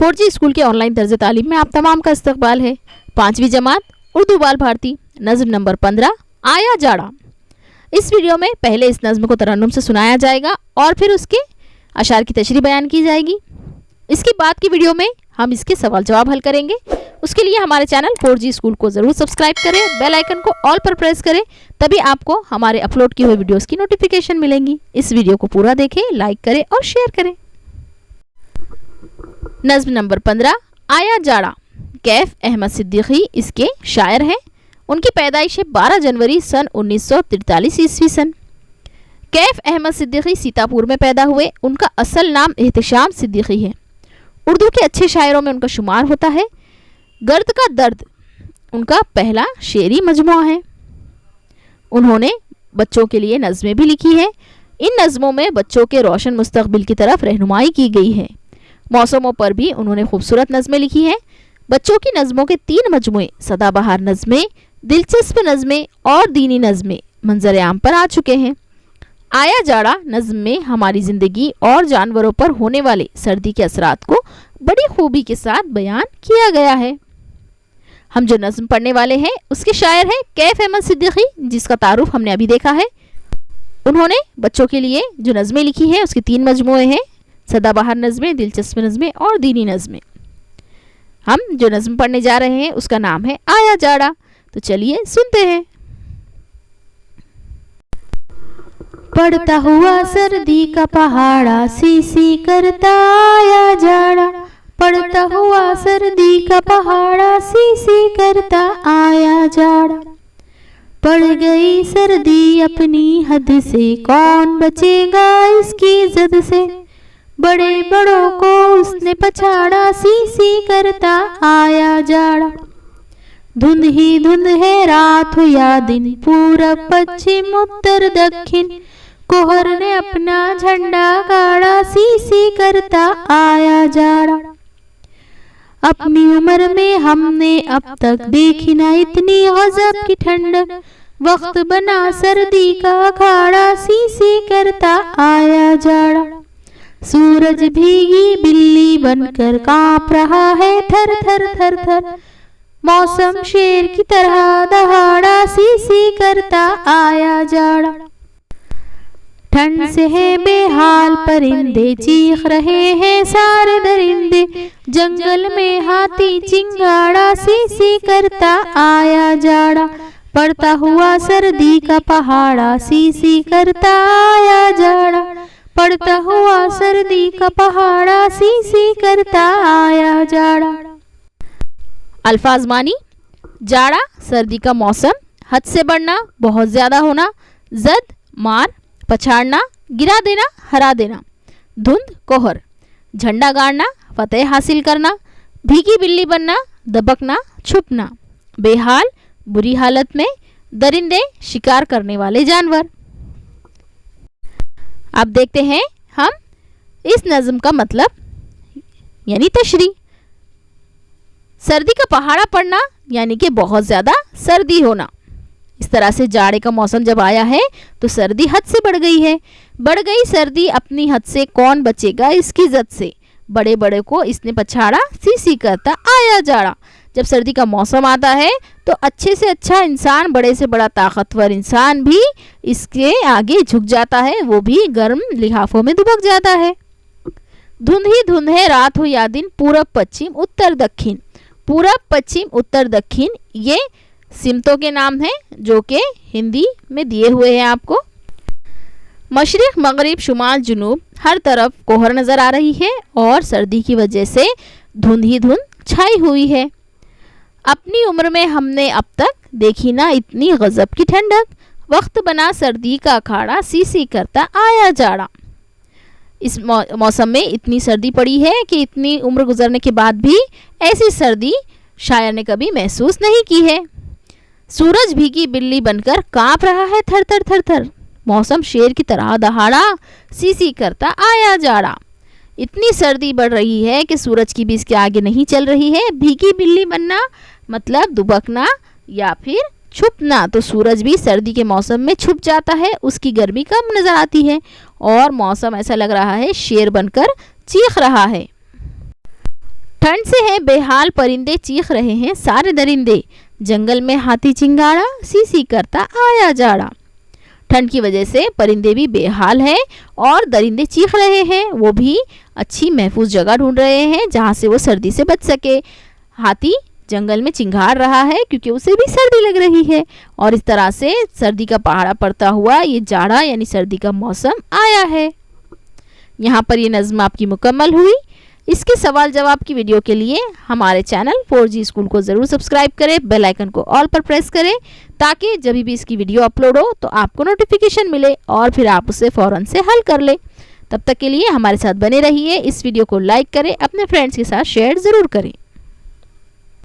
4G school के online तर्ज तालीम में आप तमाम का इस्तकबाल है। 5वीं जमात उर्दू बाल भारती नज़्म नंबर 15 आया जाड़ा। इस वीडियो में पहले इस नज़्म को तरन्नुम से सुनाया जाएगा और फिर उसके अशार की तशरीह बयान की जाएगी। इसके बाद की वीडियो में हम इसके सवाल जवाब हल करेंगे। उसके लिए हमारे चैनल 4G स्कूल को ज़रूर सब्सक्राइब करें, बेल आइकन को ऑल पर प्रेस करें, तभी आपको हमारे अपलोड किए हुए वीडियोस की नोटिफिकेशन मिलेंगी। इस वीडियो को पूरा देखें, लाइक करें और शेयर करें। नज़्म नंबर 15 आया जाड़ा। कैफ अहमद सिद्दीकी इसके शायर हैं। उनकी पैदाइश है 12 जनवरी सन 1943 ईस्वी सन। कैफ अहमद सिद्दीकी सीतापुर में पैदा हुए। उनका असल नाम एहतशाम सिद्दीकी है। उर्दू के अच्छे शायरों में उनका शुमार होता है। गर्द का दर्द उनका पहला शेरी मजमुआ है। उन्होंने बच्चों के लिए नज़में भी लिखी हैं। इन नज़मों में बच्चों के रोशन मुस्तकबिल की तरफ रहनुमाई की गई है। मौसमों पर भी उन्होंने खूबसूरत नज़में लिखी हैं। बच्चों की नज़मों के 3 मजमुए सदाबहार नज़में, दिलचस्प नज़में और दीनी नज़में मंजर आम पर आ चुके हैं। आया जाड़ा नज़्म में हमारी ज़िंदगी और जानवरों पर होने वाले सर्दी के असरात को बड़ी खूबी के साथ बयान किया गया है। हम जो नज़्म पढ़ने वाले हैं उसके शायर हैं कैफ अहमद सिद्दीकी, जिसका तारुफ हमने अभी देखा है। उन्होंने बच्चों के लिए जो नज़में लिखी हैं उसके 3 मजमुए हैं, सदाबहार नज़में, दिलचस्प नज़में और दीनी नज़में। हम जो नज़्म पढ़ने जा रहे हैं उसका नाम है आया जाड़ा। तो चलिए सुनते हैं। पड़ता हुआ सर्दी का पहाड़ा सी सी करता आया जाड़ा। पड़ता हुआ सर्दी का पहाड़ा सी सी करता आया जाड़ा। पड़ गई सर्दी अपनी हद से, कौन बचेगा इसकी जद से। बड़े बड़ों को उसने पछाड़ा, सी सी करता आया जाड़ा। धुंध ही धुंध है रात हो या दिन, पूरब पश्चिम उत्तर दक्षिण। कोहर ने अपना झंडा गाड़ा, सी सी करता आया जाड़ा। अपनी उम्र में हमने अब तक देखी ना इतनी गजब की ठंडक। वक्त बना सर्दी का अखाड़ा, सी सी करता आया जाड़ा। सूरज भीगी बिल्ली बनकर कांप रहा है थर थर थर थर। मौसम शेर की तरह दहाड़ा, सी सी करता आया जाड़ा। ठंड से है बेहाल परिंदे, चीख रहे हैं सारे दरिंदे। जंगल में हाथी चिंगाड़ा, सी सी करता आया जाड़ा। पड़ता हुआ सर्दी का पहाड़ा, सी सी करता आया जाड़ा। पड़ता हुआ सर्दी का पहाड़ा, सी सी करता आया जाड़ा। अल्फाज मानी। जाड़ा सर्दी का मौसम, हद से बढ़ना, बहुत ज़्यादा होना, जद मार, पछाड़ना, गिरा देना, हरा देना। धुंध कोहर, झंडा गाड़ना, फतेह हासिल करना। भीगी बिल्ली बनना, दबकना, छुपना। बेहाल बुरी हालत में। दरिंदे शिकार करने वाले जानवर। अब देखते हैं हम इस नज़्म का मतलब यानी तशरीह। सर्दी का पहाड़ा पड़ना यानी कि बहुत ज़्यादा सर्दी होना। इस तरह से जाड़े का मौसम जब आया है तो सर्दी हद से बढ़ गई है। बढ़ गई सर्दी अपनी हद से, कौन बचेगा इसकी जद से। बड़े बड़े को इसने पछाड़ा, सी सी करता आया जाड़ा। जब सर्दी का मौसम आता है तो अच्छे से अच्छा इंसान, बड़े से बड़ा ताकतवर इंसान भी इसके आगे झुक जाता है, वो भी गर्म लिहाफों में दुबक जाता है। धुंध ही धुंध है रात हो या दिन, पूरब पश्चिम उत्तर दक्षिण। पूरब पश्चिम उत्तर दक्षिण ये सिमतों के नाम हैं जो कि हिंदी में दिए हुए हैं आपको। मशरिक मगरिब शुमाल जुनूब हर तरफ कोहर नज़र आ रही है और सर्दी की वजह से धुंध ही धुंध छाई हुई है। अपनी उम्र में हमने अब तक देखी ना इतनी गजब की ठंडक। वक्त बना सर्दी का अखाड़ा, सी सी करता आया जाड़ा। इस मौसम में इतनी सर्दी पड़ी है कि इतनी उम्र गुजरने के बाद भी ऐसी सर्दी शायर ने कभी महसूस नहीं की है। सूरज भीगी बिल्ली बनकर कांप रहा है थर थर थर थर। मौसम शेर की तरह दहाड़ा, सी सी करता आया जाड़ा। इतनी सर्दी बढ़ रही है कि सूरज की भी इसके आगे नहीं चल रही है। भीगी बिल्ली बनना मतलब दुबकना या फिर छुपना। तो सूरज भी सर्दी के मौसम में छुप जाता है, उसकी गर्मी कम नज़र आती है और मौसम ऐसा लग रहा है शेर बनकर चीख रहा है। ठंड से है बेहाल परिंदे, चीख रहे हैं सारे दरिंदे, जंगल में हाथी चिंगाड़ा, सी सी करता आया जाड़ा। ठंड की वजह से परिंदे भी बेहाल हैं और दरिंदे चीख रहे हैं, वो भी अच्छी महफूज जगह ढूंढ रहे हैं जहाँ से वो सर्दी से बच सके। हाथी जंगल में चिंगार रहा है क्योंकि उसे भी सर्दी लग रही है और इस तरह से सर्दी का पहाड़ा पड़ता हुआ ये जाड़ा यानी सर्दी का मौसम आया है। यहाँ पर ये नज़्म आपकी मुकम्मल हुई। इसके सवाल जवाब की वीडियो के लिए हमारे चैनल 4G स्कूल को ज़रूर सब्सक्राइब करें, बेल आइकन को ऑल पर प्रेस करें ताकि जब भी इसकी वीडियो अपलोड हो तो आपको नोटिफिकेशन मिले और फिर आप उसे फ़ौरन से हल कर लें। तब तक के लिए हमारे साथ बने रहिए। इस वीडियो को लाइक करें, अपने फ्रेंड्स के साथ शेयर ज़रूर करें।